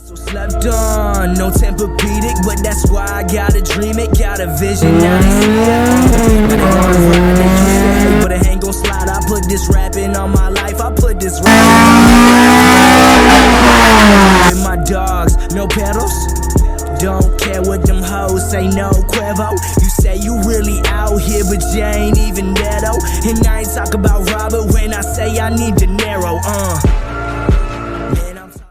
So slept on, no Tempur-Pedic, but that's why I gotta dream it, got a vision, now they see it. But they wanna ride, they used to hate, but it ain't gon' slide. I put this rapping on my life, I put this rapping on my dogs, no pedals. Don't care what them hoes say, no Cuervo. You say you really out here, but you ain't even there though. And I ain't talk about Robert when I say I need dinero, Man, I'm talking.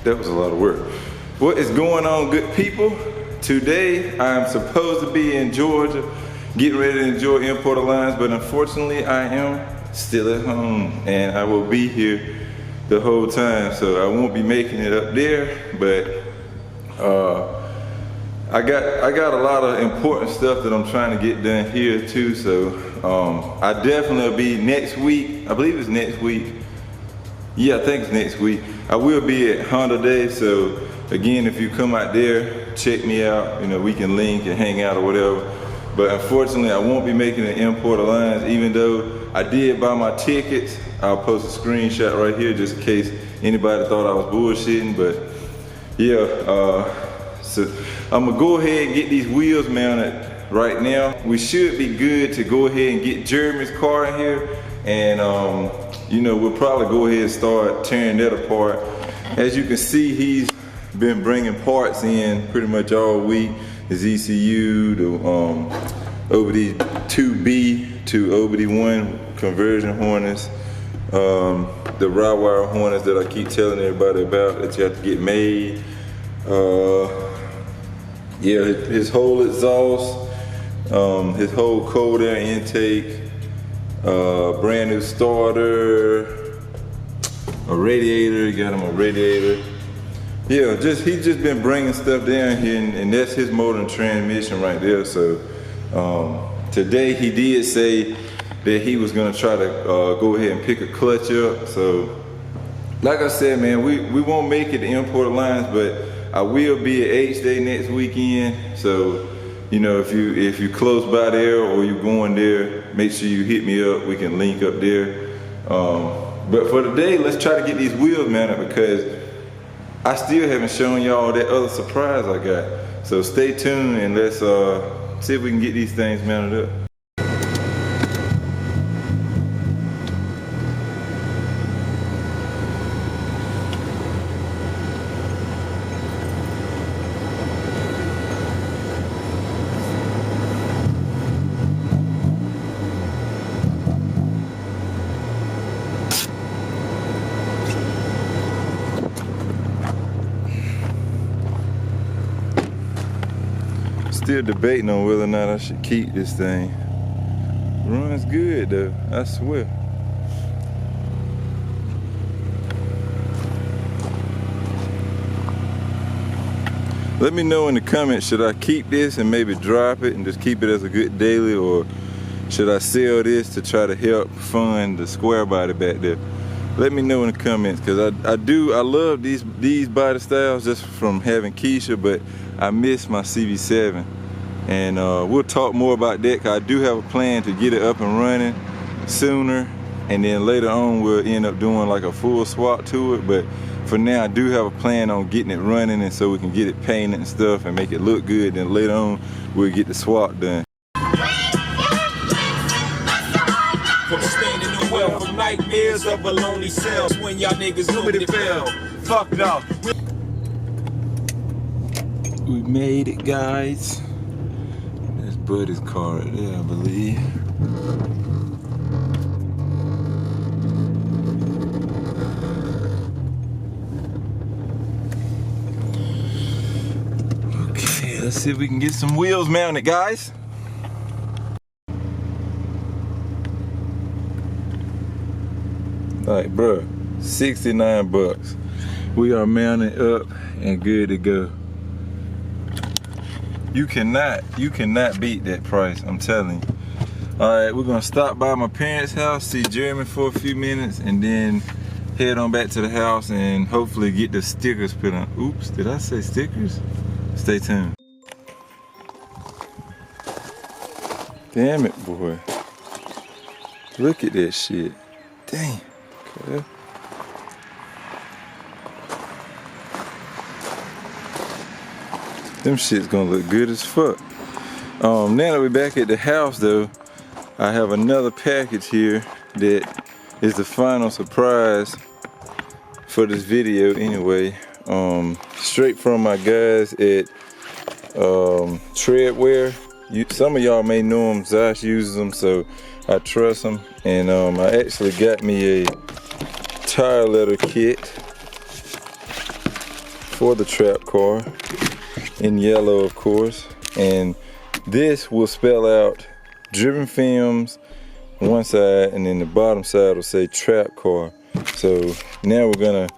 That was a lot of work. What is going on, good people? Today I'm supposed to be in Georgia, getting ready to enjoy Import Alliance, but unfortunately I am still at home and I will be here the whole time, so I won't be making it up there. But I got a lot of important stuff that I'm trying to get done here too. So I definitely will be next week. I believe it's next week. Yeah, I think it's next week. I will be at Honda Day, so again, if you come out there, check me out. You know, we can link and hang out or whatever. But unfortunately, I won't be making an Import Alliance, even though I did buy my tickets. I'll post a screenshot right here just in case anybody thought I was bullshitting. But yeah, so I'm gonna go ahead and get these wheels mounted right now. We should be good to go ahead and get Jeremy's car in here, and you know, we'll probably go ahead and start tearing that apart. As you can see, he's been bringing parts in pretty much all week. His ECU, the OBD 2B to OBD 1 conversion harness, the raw wire harness that I keep telling everybody about that you have to get made. Yeah, his whole exhaust, his whole cold air intake, brand new starter, a radiator, got him a radiator. Yeah, he's just been bringing stuff down here, and that's his motor and transmission right there. So today he did say that he was gonna try to go ahead and pick a clutch up. So like I said, man, we won't make it to Import Alliance, but I will be at H-Day next weekend. So you know, if you close by there or you're going there, make sure you hit me up. We can link up there. But for today, let's try to get these wheels mounted because I still haven't shown y'all that other surprise I got. So stay tuned and let's see if we can get these things mounted up. Still debating on whether or not I should keep this thing. Runs good though, I swear. Let me know in the comments, should I keep this and maybe drop it and just keep it as a good daily, or should I sell this to try to help fund the square body back there? Let me know in the comments, because I love these body styles just from having Keisha, but I miss my CB7. And we'll talk more about that, because I do have a plan to get it up and running sooner, and then later on we'll end up doing like a full swap to it. But for now, I do have a plan on getting it running, and so we can get it painted and stuff and make it look good. Then later on we'll get the swap done. From standing the well, from nightmares of a lonely cell, when y'all niggas knew it fell. Fuck it off. We made it, guys. That's Buddy's car right there, I believe. Okay, let's see if we can get some wheels mounted, guys. Like, bruh, 69 bucks. We are mounted up and good to go. You cannot beat that price, I'm telling you. Alright, we're gonna stop by my parents' house, see Jeremy for a few minutes, and then head on back to the house and hopefully get the stickers put on. Oops, did I say stickers? Stay tuned. Damn it, boy. Look at that shit. Damn. Okay. Them shit's gonna look good as fuck. Now that we're back at the house though, I have another package here that is the final surprise for this video anyway. Straight from my guys at TreadWear. Some of y'all may know them, Josh uses them, so I trust them. And I actually got me a tire letter kit for the trap car in yellow, of course. And this will spell out DrivenFilms one side, and then the bottom side will say trap car. So now we're gonna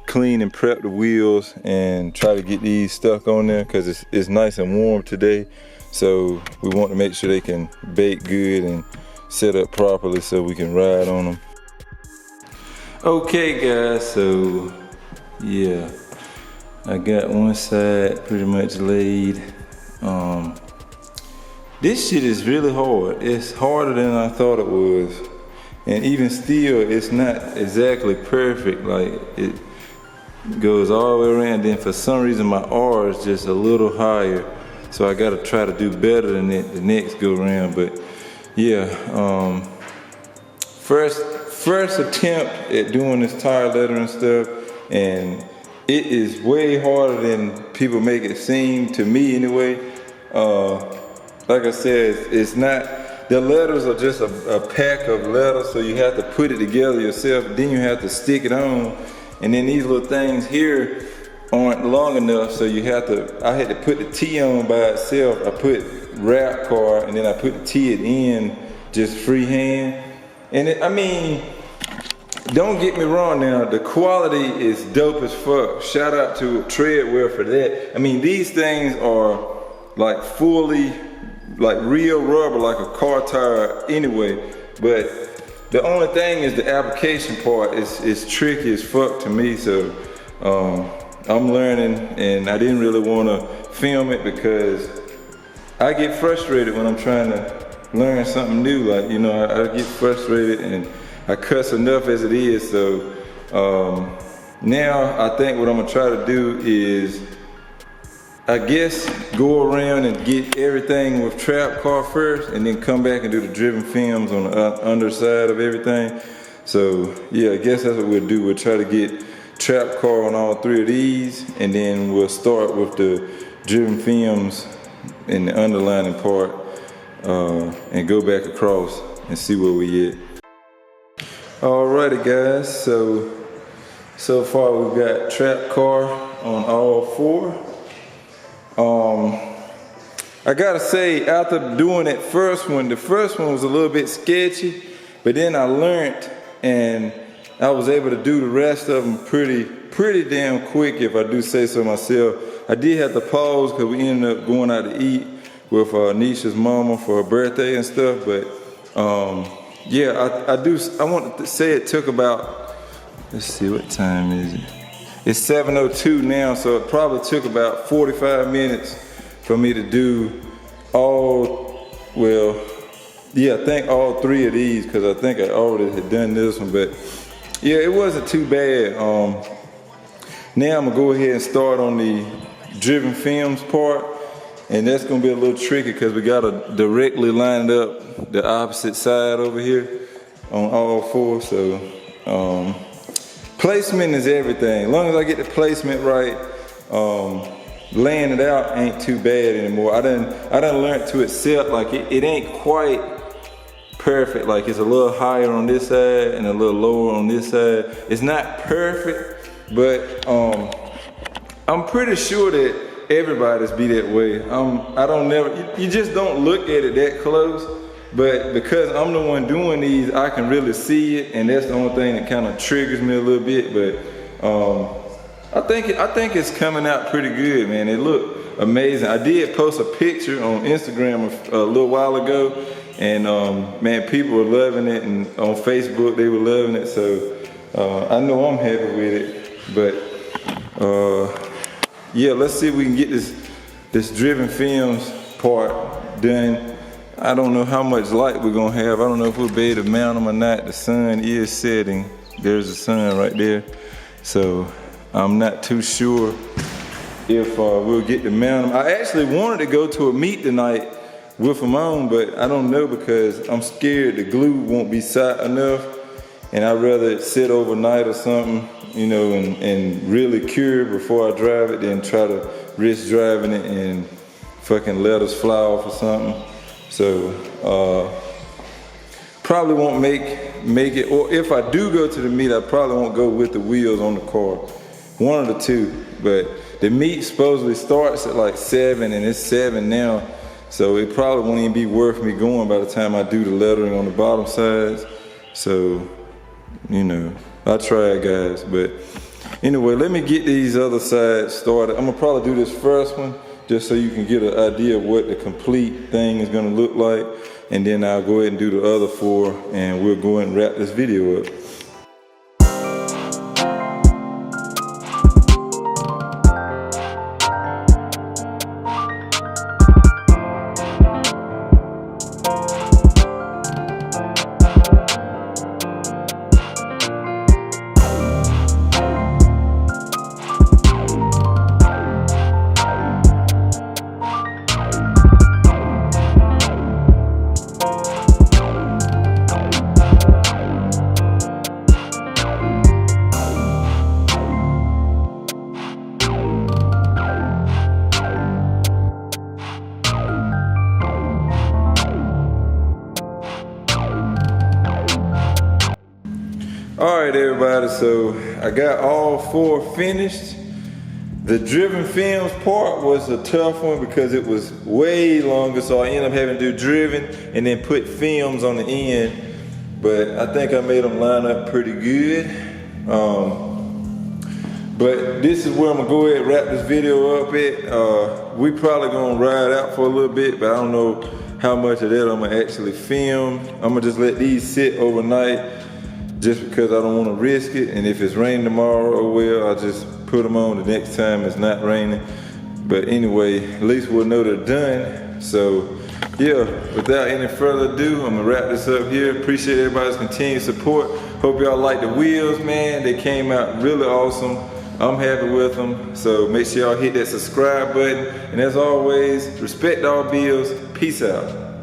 clean and prep the wheels and try to get these stuck on there because it's nice and warm today. So we want to make sure they can bake good and set up properly so we can ride on them. Okay guys, so yeah, I got one side pretty much laid. This shit is really hard. It's harder than I thought it was. And even still, it's not exactly perfect. Like, it goes all the way around. Then for some reason, my R is just a little higher. So I gotta try to do better than it the next go around. But yeah, first attempt at doing this tire letter and stuff. And it is way harder than people make it seem, to me anyway. Like I said, it's not, the letters are just a pack of letters, so you have to put it together yourself, then you have to stick it on, and then these little things here aren't long enough, so you have to, I had to put the T on by itself. I put wrap car, and then I put the T at end, just freehand. And I mean, don't get me wrong now, the quality is dope as fuck. Shout out to TreadWear for that. I mean, these things are like fully, like real rubber, like a car tire anyway. But the only thing is the application part is tricky as fuck to me. So I'm learning, and I didn't really want to film it because I get frustrated when I'm trying to learn something new. Like, you know, I get frustrated and I cuss enough as it is. So now I think what I'm gonna try to do is, I guess, go around and get everything with trap car first, and then come back and do the DrivenFilms on the underside of everything. So yeah, I guess that's what we'll do. We'll try to get trap car on all three of these, and then we'll start with the DrivenFilms in the underlining part, and go back across and see where we at. Alrighty guys, so far we've got trap car on all four. I gotta say, after doing that first one, the first one was a little bit sketchy, but then I learned and I was able to do the rest of them pretty damn quick, if I do say so myself. I did have to pause because we ended up going out to eat with Nisha's mama for her birthday and stuff, but yeah, I want to say it took about, let's see, what time is it? It's 7:02 now, so it probably took about 45 minutes for me to do all, well, yeah, I think all three of these, because I think I already had done this one, but yeah, it wasn't too bad. Now I'm gonna go ahead and start on the DrivenFilms part, and that's gonna be a little tricky because we gotta directly line it up the opposite side over here on all four, so placement is everything. As long as I get the placement right, laying it out ain't too bad anymore. I done learned to accept, like, it ain't quite perfect. Like, it's a little higher on this side and a little lower on this side. It's not perfect, but I'm pretty sure that everybody's be that way. You just don't look at it that close, but because I'm the one doing these, I can really see it, and that's the only thing that kind of triggers me a little bit. But I think it's coming out pretty good, man. It looked amazing. I did post a picture on Instagram a little while ago, and man, people were loving it, and on Facebook they were loving it. So I know I'm happy with it. But yeah, let's see if we can get this Driven Films part done. I don't know how much light we're gonna have. I don't know if we'll be able to mount them or not. The sun is setting. There's the sun right there. So I'm not too sure if we'll get to mount them. I actually wanted to go to a meet tonight with them on, but I don't know because I'm scared the glue won't be tight enough, and I'd rather sit overnight or something, you know, and really cure before I drive it than try to risk driving it and fucking letters fly off or something. So probably won't make it, or if I do go to the meet, I probably won't go with the wheels on the car. One of the two. But the meet supposedly starts at like 7, and it's 7 now. So it probably won't even be worth me going by the time I do the lettering on the bottom sides. So, you know, I tried, guys. But anyway, let me get these other sides started. I'm gonna probably do this first one just so you can get an idea of what the complete thing is gonna look like. And then I'll go ahead and do the other 4, and we'll go ahead and wrap this video up. Alright everybody, so I got all 4 finished. The Driven Films part was a tough one because it was way longer, so I ended up having to do Driven and then put films on the end. But I think I made them line up pretty good. But this is where I'm gonna go ahead and wrap this video up at. We probably gonna ride out for a little bit, but I don't know how much of that I'm gonna actually film. I'm gonna just let these sit overnight, just because I don't want to risk it. And if it's raining tomorrow, oh well, I'll just put them on the next time it's not raining. But anyway, at least we'll know they're done. So yeah, without any further ado, I'm gonna wrap this up here. Appreciate everybody's continued support. Hope y'all like the wheels, man. They came out really awesome. I'm happy with them. So make sure y'all hit that subscribe button. And as always, respect all bills. Peace out.